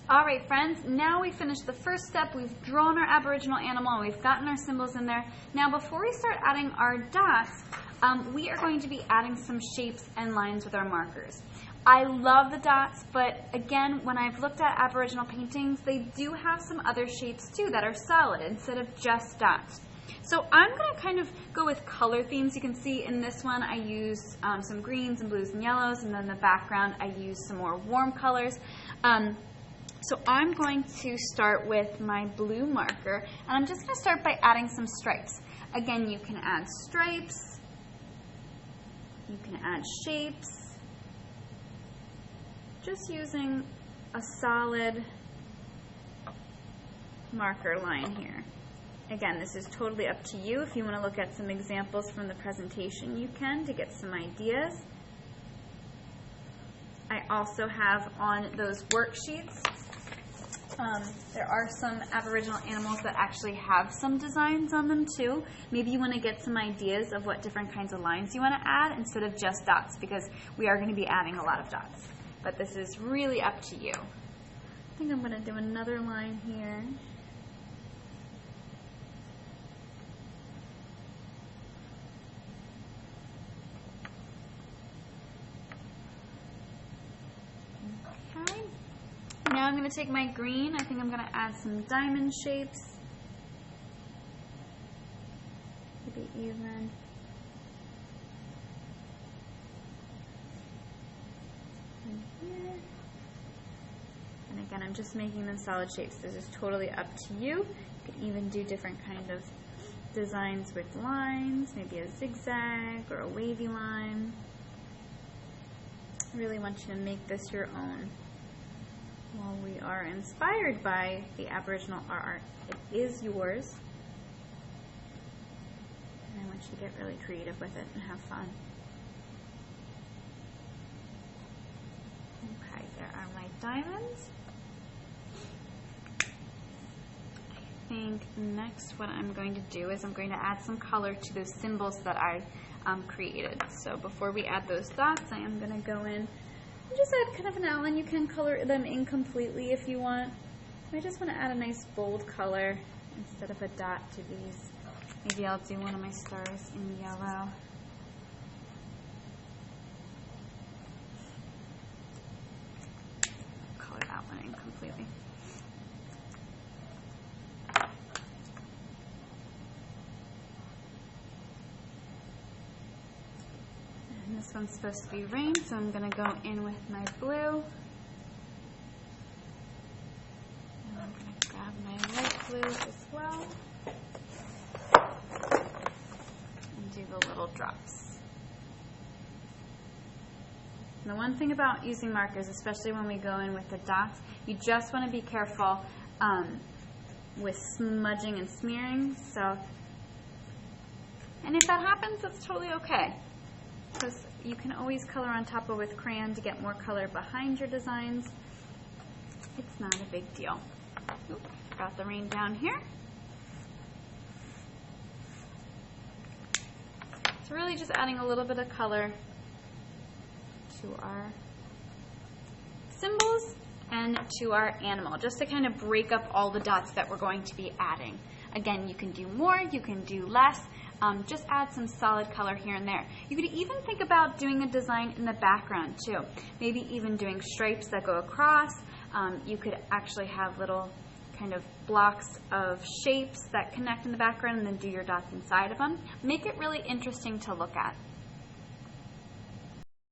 All right, friends, now we finished the first step. We've drawn our Aboriginal animal and we've gotten our symbols in there. Now, before we start adding our dots, we are going to be adding some shapes and lines with our markers. I love the dots, but again, when I've looked at Aboriginal paintings, they do have some other shapes too that are solid instead of just dots. So I'm going to kind of go with color themes. You can see in this one I used some greens and blues and yellows, and then the background I used some more warm colors. So I'm going to start with my blue marker, and I'm just going to start by adding some stripes. Again, you can add stripes, you can add shapes, just using a solid marker line here. Again, this is totally up to you. If you want to look at some examples from the presentation, you can to get some ideas. I also have on those worksheets, there are some Aboriginal animals that actually have some designs on them too. Maybe you want to get some ideas of what different kinds of lines you want to add instead of just dots, because we are going to be adding a lot of dots. But this is really up to you. I think I'm going to do another line here. Okay. Now I'm going to take my green. I think I'm going to add some diamond shapes. Maybe even. And again, I'm just making them solid shapes. This is totally up to you. You could even do different kind of designs with lines, maybe a zigzag or a wavy line. I really want you to make this your own. While we are inspired by the Aboriginal art, it is yours. And I want you to get really creative with it and have fun. Okay, there are my diamonds. I think next what I'm going to do is I'm going to add some color to those symbols that I created. So before we add those dots, I am going to go in and just add kind of an outline. You can color them in completely if you want. I just want to add a nice bold color instead of a dot to these. Maybe I'll do one of my stars in yellow. Color that one in completely. And this one's supposed to be rain, so I'm going to go in with my blue. And I'm going to grab my light blue as well. And do the little drops. And the one thing about using markers, especially when we go in with the dots, you just want to be careful with smudging and smearing. So, and if that happens, that's totally okay. Because you can always color on top of with crayon to get more color behind your designs. It's not a big deal. Oop, got the rain down here. So really just adding a little bit of color to our symbols and to our animal, just to kind of break up all the dots that we're going to be adding. Again, you can do more, you can do less. Just add some solid color here and there. You could even think about doing a design in the background too. Maybe even doing stripes that go across. You could actually have little kind of blocks of shapes that connect in the background and then do your dots inside of them. Make it really interesting to look at.